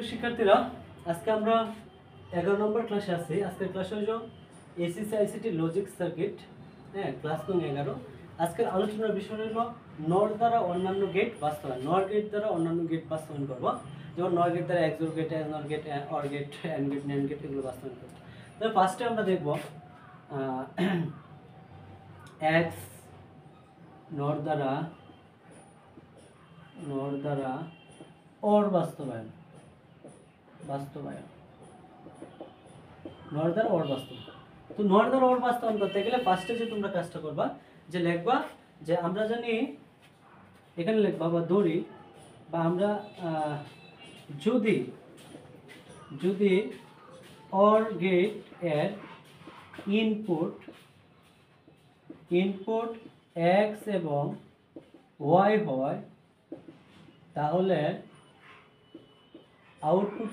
সুপ্রিয় শিক্ষার্থীরা, আজকে আমরা 11 নম্বর ক্লাসে আছি। আজকের ক্লাস হলো এসএসসি আইসিটি লজিক সার্কিট, হ্যাঁ, ক্লাস নং 11। আজকের আলোচনার বিষয় হলো নর দ্বারা অন্যান্য গেট বাস্তবায়ন। নর গেট দ্বারা অন্যান্য গেট বাস্তবায়ন করব, যেমন নর গেট দ্বারা XOR gate, NOR gate, OR gate, AND gate, NAND gate, এগুলো বাস্তবায়ন করব। তো ফার্স্টে আমরা দেখব এক্স নর দ্বারা অর বাস্তবায়ন। নর দ্বারা অর বাস্তবায়ন। তো নর দ্বারা অর বাস্তবায়ন করতে গেলে ফার্স্টে যে তোমরা কাজটা করবা, যে লিখবা যে আমরা জানি এখানে লিখবা বা ধরি বা আমরা যদি অর গেট এর ইনপুট এক্স এবং ওয়াই হয়, তাহলে আউটপুট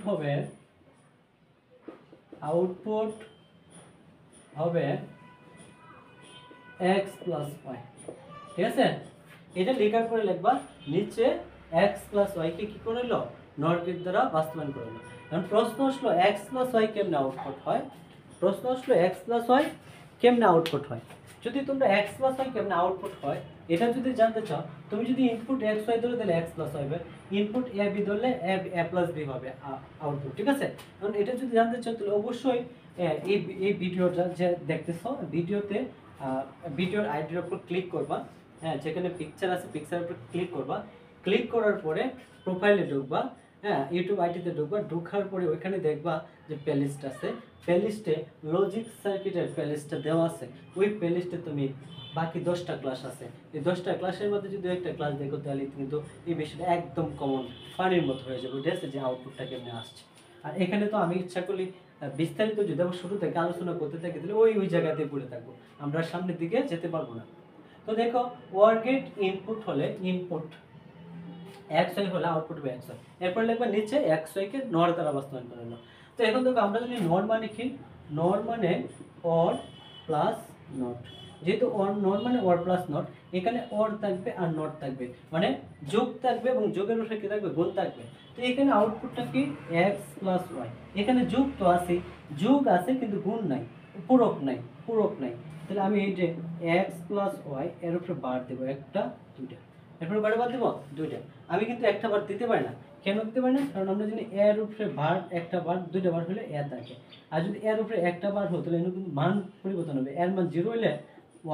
হবে এক্স প্লাস ওয়াই। ঠিক আছে, এটা লেখার পরে লিখবা নিচে এক্স প্লাস ওয়াইকে কি করে লো, নর গেট দ্বারা বাস্তবায়ন করে লো। এখন প্রশ্ন আসলো এক্স প্লাস ওয়াই কেমনে আউটপুট হয়। যদি তোমরা এক্স প্লাস ওয়াই কেমনে আউটপুট হয় এটা যদি জানতে চাও, তুমি যদি ইনপুট এক্স ওয়াই ধরো তাহলে এক্স প্লাস ওয়াই হবে, ইনপুট এ বি ধরলে এ প্লাস বি হবে আউটপুট। ঠিক আছে, কারণ এটা যদি জানতে চাও তাহলে অবশ্যই এই ভিডিওটা যে দেখতেছো, ভিডিওর আইডির উপর ক্লিক করবা, হ্যাঁ, যেখানে পিকচার আছে পিকচারের উপর ক্লিক করবা, ক্লিক করার পরে প্রোফাইলে ঢুকবা, হ্যাঁ, ইউটিউব আইডিতে ঢুকবা, ঢোকার পরে ওইখানে দেখবা যে প্লেলিস্ট আছে, প্লেলিস্টে লজিক সার্কিটের প্লেলিস্টটা দেওয়া আছে। ওই প্লেলিস্টে তুমি বাকি 10টা ক্লাস আছে, এই 10টা ক্লাসের মধ্যে যদি একটা ক্লাস দেখো তাহলে কিন্তু এই বিষয়টা একদম কমন পানির মতো হয়ে যাবে। ঠিক আছে, যে আউটপুটটা কেমনে আসছে। আর এখানে তো আমি ইচ্ছা করলে বিস্তারিত যদি আমরা শুরু থেকে আলোচনা করতে থাকি তাহলে ওই জায়গাতে পড়ে থাকবো, আমরা সামনের দিকে যেতে পারবো না। তো দেখো, ওয়ার গেট ইনপুট হলে ইনপুট এক্স ওয়াই হলে আউটপুট হবে এক্স ওয়াই। এরপর লিখবে নিচে এক্স ওয়াইকে নর দ্বারা বাস্তবায়ন করে নাও। তো এখন দেখো আমরা যদি নর মানে কি, নর মানে অর প্লাস নট। যেহেতু নর মানে অর প্লাস নট, এখানে অর থাকবে আর নট থাকবে, মানে যোগ থাকবে এবং যোগের উপরে কি থাকবে, গুণ থাকবে। তো এখানে আউটপুটটা কি এক্স প্লাস ওয়াই। এখানে যোগ তো আছে, যোগ আছে কিন্তু গুণ নাই, পূরক নাই। তাহলে আমি এই যে এক্স প্লাস ওয়াই এর উপরে বার দেবো, একটা দুইটা, এরপরে বারে বার দেবো দুইটা। আমি কিন্তু একটা বার দিতে পারি না, কেন দিতে পারি না, কারণ আমরা জানি এর উপরে বার একটা বার দুইটা বার হলে এর থাকে, আর যদি এর উপরে একটা বার হতো তাহলে কিন্তু মান পরিবর্তন হবে, এর মান 0 হলে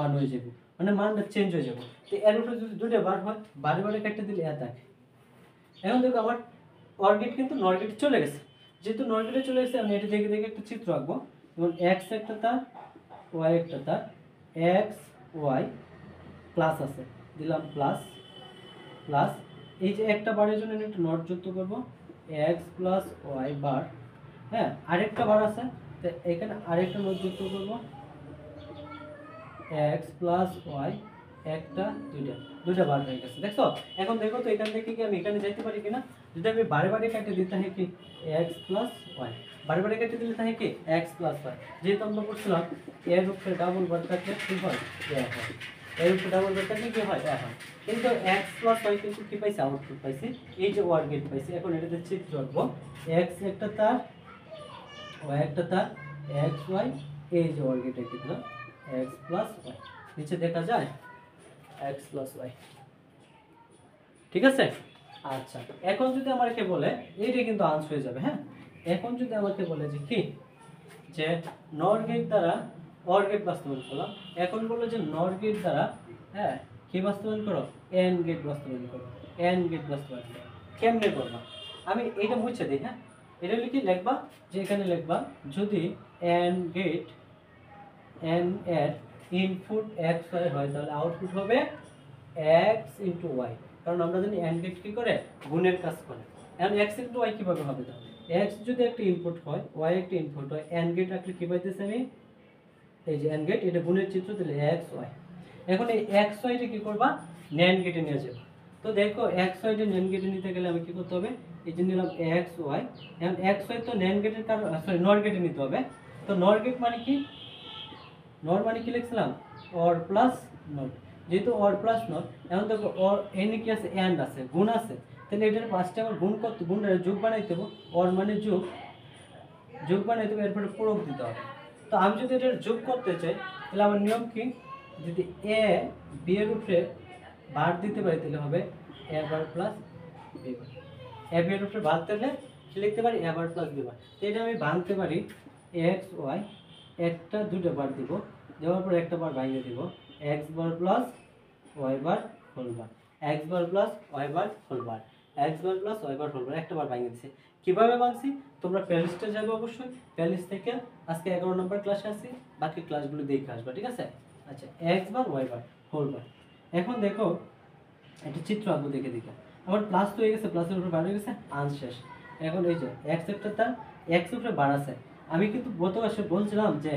1 হয়ে যাবে, মানে মানটা চেঞ্জ হয়ে যাবে। তো এর উপরে যদি দুইটা বার হয়, বারে কাটতে দিলে এর থাকে। এখন দেখো আমার অর গেট কিন্তু নর গেটে চলে গেছে, যেহেতু নর গেটে চলে গেছে আমি এটা দেখে একটা চিত্র আঁকবো। যেমন এক্স একটা তার, ওয়াই একটা তার, এক্স ওয়াই প্লাস আছে, দিলাম প্লাস, এই যে একটা বারের জন্য একটা নট যুক্ত করব, এক্স প্লাস ওয়াই বার, হ্যাঁ, আরেকটা বার আছে তো এখানে আরেকটা নট যুক্ত করব, এক্স প্লাস ওয়াই, একটা দুইটা বার হয়ে গেছে। দেখছো, এখন দেখো তো এখান থেকে কি আমি এখানে যাইতে পারি কিনা। যদি আমি বারে কাটে দিতে হয় কি এক্স প্লাস ওয়াই, বারে কেটে দিলে থাকে কি এক্স প্লাস ওয়াই। যেহেতু আমরা করছিলাম এর উপরে ডাবল বার থাকলে কি হয়, এর উপরে ডাবল বার থাকলে কি হয়, এখন কিন্তু এক্স প্লাস ওয়াই কিন্তু কি পাইছে, আউটপুট পাইছি, এই যে ওয়ার গেট পাইছি। এখন এটাতে চিত্র আঁকবো, এক্স একটা তার, ওয়াই একটা তার, এক্স ওয়াই, এই যে ওয়ার গেট এঁকে দিলাম এক্স প্লাস ওয়াই, নিচে দেখা যায় এক্স প্লাস ওয়াই। ঠিক আছে, আচ্ছা, এখন যদি আমাকে বলে এইটা কিন্তু আনসার হয়ে যাবে, হ্যাঁ। এখন যদি আমাকে বলে যে কি, যে নর গেট দ্বারা অর গেট বাস্তবায়ন করলাম, এখন বললো যে নর গেট দ্বারা, হ্যাঁ, কি বাস্তবায়ন করো, এন গেট বাস্তবায়ন করো, কেমনে করবা আমি এটা মুছে দিই, হ্যাঁ। এটা লিখবা যে এখানে লিখবা যদি এন এর ইনপুট এক্স ওয়াই হয় তাহলে আউটপুট হবে এক্স ইন্টু ওয়াই, কারণ আমরা জানি এন গেট কি করে, গুণের কাজ করে। এখন এক্স ইন্টু ওয়াই কিভাবে হবে, তাহলে এক্স যদি একটা ইনপুট হয়, ওয়াই একটা ইনপুট হয়, এন গেট রাখলে কি পাইতেছে আমি, এই যে এন গেট, এটা গুণের চিত্র, তাহলে এক্স ওয়াই। এখন এই এক্স ওয়াইটা কি করবা, ন্যান্ড গেটে নিয়ে যাবে। তো দেখো এক্স ওয়াইটা ন্যান্ড গেটে নিতে গেলে আমি কি করতে হবে, এই যে নিলাম এক্স ওয়াই। এখন এক্স ওয়াই তো ন্যান্ড গেটের কারণ, সরি, নর গেটে নিতে হবে। তো নর গেট মানে কি, নর মানে কি লিখছিলাম, অর প্লাস নট। যেহেতু অর প্লাস নট, এখন দেখো অর এনে কি আছে, এন্ড আছে, গুণ আছে, তাহলে এটার পাঁচটা আমার গুণ করতে গুণের যোগ বানাইতে হবে, ওর মানে যোগ বানাইতে হবে, এরপরে পূরক দিতে হবে। তো আমি যদি এটার যোগ করতে চাই তাহলে আমার নিয়ম কি, যদি এ বি এর উপরে বার দিতে পারি তাহলে হবে এ বার plus B bar. A B এর উপরে বার দিলে কি লিখতে পারি, এ বার প্লাস বি বার। তো এটা আমি ভাঙতে পারি এক্স ওয়াই, একটা দুটো বার দিব, দেওয়ার পর একটা বার ভাঙিয়ে দিব, X bar plus Y bar whole bar, X bar plus Y bar whole bar, X bar plus Y bar whole bar, একটা বার ভাঙিয়ে দিচ্ছি। কিভাবে ভাঙছি তোমরা প্লেলিস্টে যাবে, অবশ্যই প্লেলিস্ট থেকে আজকে 11 নম্বর ক্লাসে আসি, বাকি ক্লাসগুলো দেখে আসবে, ঠিক আছে। আচ্ছা, x bar Y bar whole bar. এখন দেখো একটা চিত্র আঁকবো, দেখে দেখে আমার প্লাস তো হয়ে গেছে, প্লাসের উপরে বার হয়ে গেছে, আনশেষ। এখন এই যে এক্স একটা তার এক্স উপরে বার আছে, আমি কিন্তু গত ক্লাসে বলছিলাম যে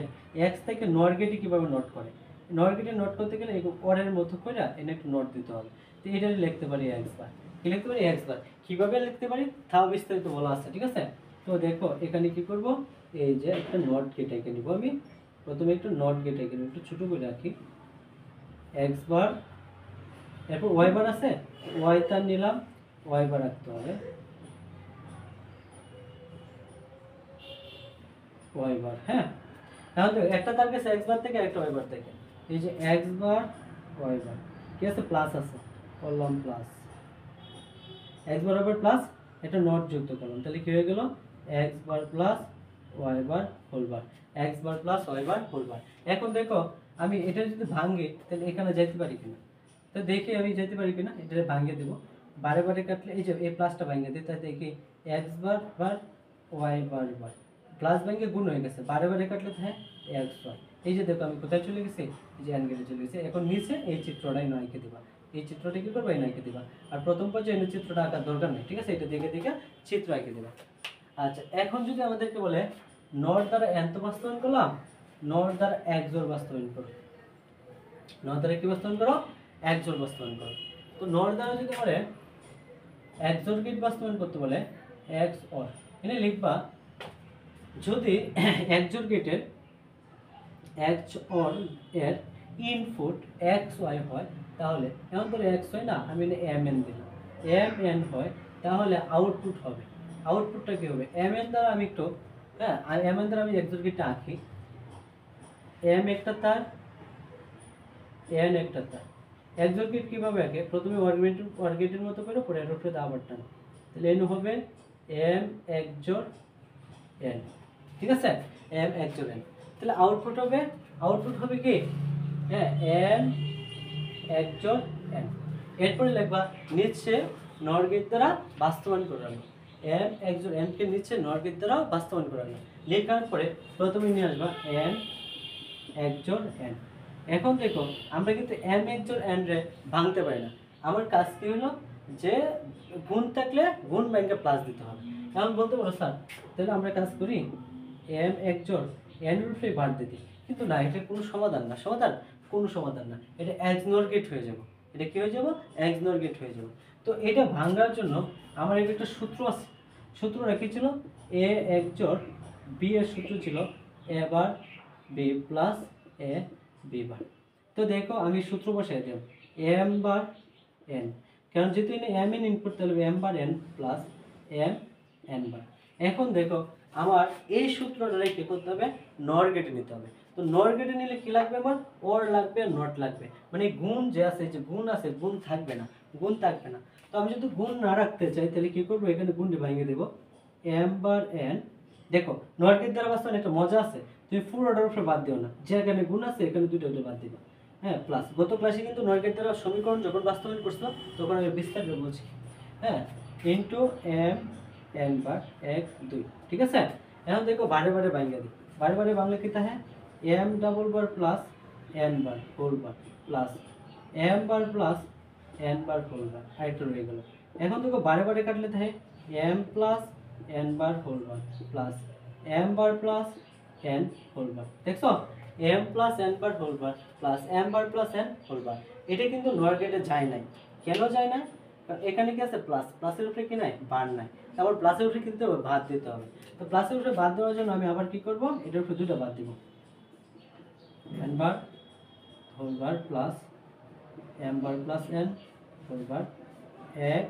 এক্স থেকে নর গেটে কীভাবে নোট করে, নর গেটে নোট করতে গেলে এই পরের মতো করে এনে একটু নোট দিতে হবে। তো এটা লিখতে পারি এক্স বার, কি লিখতে পারি এক্স বার। কীভাবে লিখতে পারি তাও বিস্তারিত বলা আছে, ঠিক আছে। তো দেখো এখানে কি করব, এই যে একটা নট গেট এঁকে নিব, আমি প্রথমে একটু নট গেট এঁকে নিব, একটু ছোটো করে রাখি, এক্স বার, এরপর ওয়াই বার আছে, ওয়াই তার নিলাম, ওয়াই বার রাখতে হবে, ওয়াই বার। হ্যাঁ, এখন তো একটা তার কাছে এক্স বার থেকে, একটা ওয়াই বার থেকে, এই যে এক্স বার ওয়াই বার কি আছে, প্লাস আছে, করলাম plus, X bar Y plus, এটা নট যুক্ত করলাম, তাহলে কি হয়ে গেল, X bar plus Y bar whole bar, X bar plus Y bar whole bar. এখন দেখো আমি এটা যদি ভাঙি তাহলে এখানে যেতে পারি কিনা, তো দেখি আমি যেতে পারি কিনা, এটা ভাঙিয়ে দেবো, বারে বারে কাটলে এই যে এই প্লাসটা ভাঙিয়ে দিই, তাই দেখি এক্স বার বার ওয়াই বার বার, প্লাস ভেঙে গুণ হয়ে গেছে, বারে বারে কাটলে হ্যাঁ এক্স ওয়াই। এই যে দেখো আমি কোথায় চলে গেছি, এই যে অ্যানগেলে চলে গেছে। এখন নিচে এই চিত্রটাই নয় এঁকে দিবা, এই চিত্রটা কি করবো, এই এঁকে দিবা। আর প্রথম পর্যায়ে এই চিত্রটা আঁকার দরকার নেই, ঠিক আছে, এটা দেখে দেখে চিত্র এঁকে দিবা। আচ্ছা, এখন যদি আমাদেরকে বলে নর দ্বারা এন তো বাস্তবায়ন করলাম, নর দ্বারা এক জোড় বাস্তবায়ন করো, নর দ্বারা কি বাস্তবায়ন করো, এক জোড় বাস্তবায়ন করো। তো নর দ্বারা যদি বলে এক জোড় গেট বাস্তবায়ন করতে বলে এক্স অর, এখানে লিখবা যদি এক জোড় গেটের এক্স অর এর ইনপুট এক্স ওয়াই হয়, তাহলে এমন করে এক্স ওয়াই না, আমি এম এন দিলাম, এম এন হয়, তাহলে আউটপুট হবে, আউটপুটটা কি হবে, এম এন দ্বারা আমি একটু, হ্যাঁ এম এন দ্বারা আমি এক জোড় গেটটা আঁকি, এম একটা তার, এন একটা তার, এক জোড় গেট কীভাবে আঁকে, প্রথমে অর্গেটের মতো করে পরে এর উপরে আবার টান, তাহলে এন হবে এম এক জোড় এন, ঠিক আছে, এম এক জোড় এন। তাহলে আউটপুট হবে কি, হ্যাঁ এম এক জোড় এন। এরপরে লিখবা নিচে নর গেট দ্বারা বাস্তবায়ন করানো, এম এক জোড় এন কে নিচে নর গেট দ্বারা বাস্তবায়ন করানো, লেখার পরে প্রথমে নিয়ে আসবা এম এক জোড় এন। এখন দেখো আমরা কিন্তু এম এক জোড় এন রে ভাঙতে পারি না, আমার কাজ কি হলো, যে গুণ থাকলে গুণ ব্যাংকে প্লাস দিতে হবে। এখন বলতে পারো স্যার তাহলে আমরা কাজ করি এম এক জোড় এন এর উপরে বার দিতে, কিন্তু না, এটা কোনো সমাধান না, কোনো সমাধান না, এটা এক্সনর গেট হয়ে যাব, এটা কি হয়ে যাব, এক্সনর গেট হয়ে যাব। তো এটা ভাঙার জন্য আমার একটা সূত্র আছে, সূত্রটা কি ছিল, এ এক জোড় বি এর সূত্র ছিল এ বার বি প্লাস এ বি বার। তো দেখো আমি সূত্র বসাই দিলাম এম বার এন, কারণ যেহেতু এম এন ইনপুট, তাহলে M bar N plus M N bar. এখন দেখো আমার এই সূত্রটা রেখে করতে হবে, নর গেটে নিতে হবে। তো নর গেটে নিলে কি লাগবে, আমার ওর লাগবে, নট লাগবে, মানে গুণ যে আছে, যে গুণ আছে, গুণ থাকবে না, গুণ থাকবে না। তো আমি যদি গুণ না রাখতে চাই তাহলে কি করবো, এখানে গুণটি ভাঙিয়ে দেবো, এম বার এন। দেখো নর গেট দ্বারা বাস্তবায়ন একটা মজা আছে, তুমি ফুল অর্ডার উপরে বাদ দিও না, যেখানে গুণ আছে এখানে দুটো বাদ দিবা, হ্যাঁ প্লাস। গত ক্লাসে কিন্তু নর গেট দ্বারা সমীকরণ যখন বাস্তবায়ন করছিলাম তখন আমি বিস্তারিত বলছি, হ্যাঁ ইন্টু এম এন বার এক দুই, ঠিক আছে। এখন দেখো বারে বারে ভাঙিয়ে দিই, বারে বারে বাংলা কি থাকে, M double bar plus N bar whole bar plus M bar plus N bar whole bar, আরেকটা রয়ে গেল। এখন দেখো বারে বারে কাটলে থাকে M plus N bar whole bar plus M bar plus N whole bar, দেখছো M plus N bar whole bar plus M bar plus N whole bar. এটা কিন্তু নর গেটে যায় নাই, কেন যায় না, কারণ এখানে কি আছে প্লাস, প্লাসের উপরে কি নাই, বার নাই, তারপর প্লাসের উপরে কিন্তু বাদ দিতে হবে। তো প্লাসের উপরে বাদ দেওয়ার জন্য আমি আবার কি করব, এটার উপরে দুটো বাদ দিব, N bar whole bar plus M bar plus N whole bar এক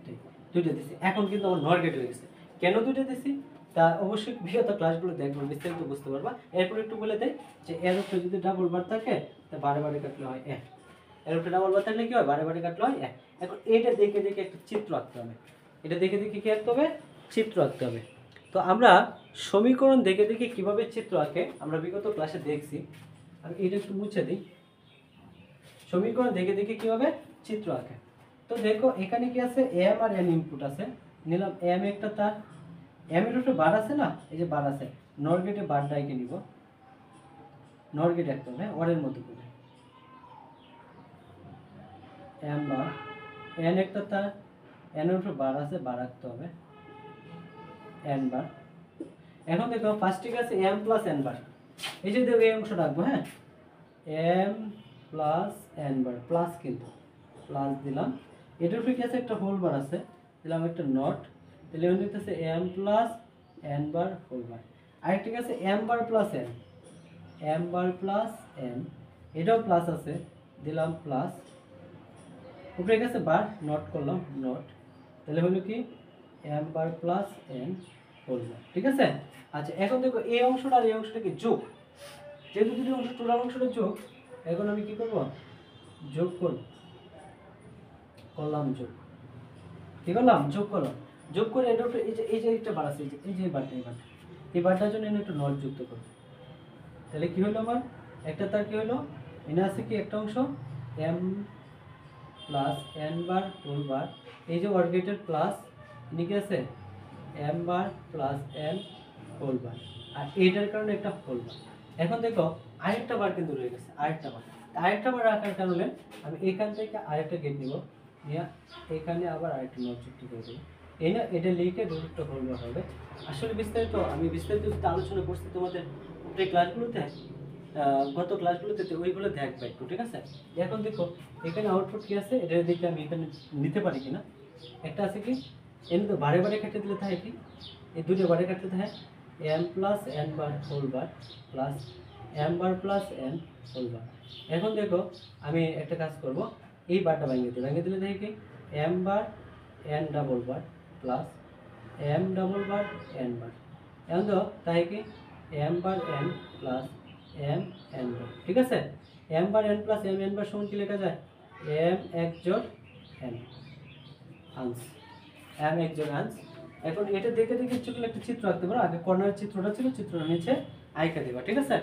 দুই। দুইটা দিছি। এখন কিন্তু আমার নর গেট হয়ে গেছে। কেন দুইটা দিছি তা অবশ্যই বিগত ক্লাসগুলো দেখবো, বিস্তারিত বুঝতে পারবা। এরপর একটু বলে দেয় যে এর উপরে যদি ডাবল বার থাকে তা বারে বারে কাটলে হয় এ, এর উপরে ডাবল বার থাকলে কি হয়, বারে বারে কাটলে হয় এ। এখন এটা দেখে দেখে একটা চিত্র আঁকতে হবে, এটা দেখে দেখে কি আঁকতে হবে, চিত্র আঁকতে হবে। তো আমরা সমীকরণ দেখে দেখে কিভাবে চিত্র আঁকে আমরা বিগত ক্লাসে দেখছি। আমি এটা একটু মুছে দিই। সমীকরণ দেখে দেখে কিভাবে চিত্র আঁকে। তো দেখো এখানে কি আছে, এম আর এন ইনপুট আছে, নিলাম এম একটা তার, এম এর উপরে বার আছে না, এই যে বার আছে, নর গেটে বার ডাইকে নিব, নর গেট একদম হ্যাঁ ওরের মতো করে এম বার, এন একটা তার, এন এর উপরে বার আছে, বার রাখতে হবে এন বার। এখন দেখো ফার্স্টে আছে এম প্লাস এন বার, এই যে দেখো এই অংশ রাখবো হ্যাঁ, এম প্লাস এন বার প্লাস, কিন্তু প্লাস দিলাম, এটার উপরে কি আছে একটা হোল বার আছে, দিলাম একটা নট, তাহলে এখানে হচ্ছে M plus N bar whole bar. আরেকটা কি আছে M bar plus N, M bar plus N, এটাও প্লাস আছে, দিলাম প্লাস, উপরে গেছে বার, নট করলাম নট, তাহলে হলো কি M bar plus N whole বার। ঠিক আছে। আচ্ছা এখন দেখো এই অংশটা আর এই অংশটা কি যোগ, যেহেতু দুটো অংশ টোটাল অংশটা যোগ, এখন আমি কি করব, যোগ করলাম যোগ, কি করলাম যোগ করলাম, যোগ করে এটা এই যে একটা বার আছে, এই যে বারটা, এই বারটার জন্য এনে একটু নট যুক্ত করব। তাহলে কি হলো আমার একটা তার কি হলো, এনে আছে কি একটা অংশ M plus N bar whole bar, এই যে ওয়ার গেটের প্লাস নিকে আছে M bar plus N whole bar, আর এইটার কারণে একটা হোল বার। এখন দেখো আরেকটা বার কিন্তু রয়ে গেছে, আরেকটা বার রাখার কারণে আমি এখান থেকে আরেকটা গেট নিব, নিয়ে এখানে আবার আরেকটা নট যুক্ত করে দেবো, এই না এটা লিখে দুটো হোল বার হবে। আসলে আমি বিস্তারিত আলোচনা করছি তোমাদের যে ক্লাসগুলোতে, গত ক্লাসগুলোতে, ওইগুলো দেখবে একটু। ঠিক আছে। এখন দেখো এখানে আউটপুট কি আছে, এটা দেখে আমি এখানে নিতে পারি কিনা। একটা আছে কি এনে তো বারে বারে কেটে দিলে থাকে কি, এই দুটো বারে কাটতে থাকে M plus N bar whole bar plus M bar plus N whole bar. এখন দেখো আমি একটা কাজ করব, এই বারটা ভেঙে দিলে থাকে কি M bar N double bar plus M double bar N bar. এখন তো তাই কি M bar N plus M N bar. ঠিক আছে। M bar N plus M N bar সমান কি লেখা যায়, এম এক জোড় এন আনস, এম এক জোড় আনস। এখন এটা দেখে দেখে চোখে একটা চিত্র আঁকতে পারো। আগে কর্নারের চিত্রটা ছিল, চিত্রটা নিচে আইকা দেবা। ঠিক আছে।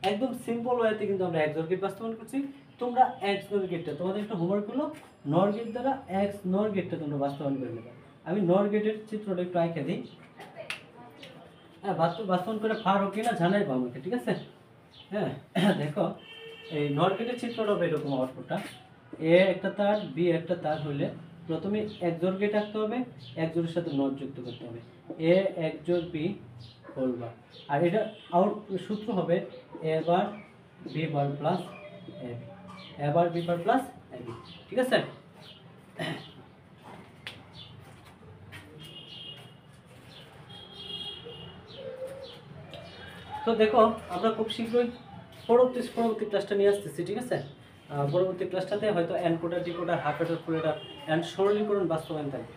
একদম সিম্পল ওয়েতে কিন্তু আমরা এক্স নর গেট বাস্তবায়ন করছি। তোমরা এক্স নর গেটটা তোমাদের একটা হোমওয়ার্ক হলো, নর গেট দ্বারা এক্স নর গেটটা তোমরা বাস্তবায়ন করে নেবে। আমি নর গেটের চিত্রটা একটু আঁকা দিই, হ্যাঁ বাস্তবায়ন করে পারো কিনা জানাইবো আমাকে। ঠিক আছে। হ্যাঁ দেখো এই নর গেটের চিত্রটা হবে এরকম, আউটপুটটা এ একটা তার বি একটা তার হইলে প্রথমে এক জোড় গেট আঁকতে হবে, এক জোড়ের সাথে নট যুক্ত করতে হবে, এ এক জোড় বি হোল বার। আর এটা সূত্র হবে এ বার B bar plus A B, A bar B bar plus A B. ঠিক আছে। তো দেখো আমরা খুব শীঘ্রই পরবর্তী ক্লাসটা নিয়ে আসতেছি। ঠিক আছে। পরবর্তী ক্লাসটাতে হয়তো encoder decoder half adder full adder and সরলীকরণ বাস্তবায়ন থাকবে।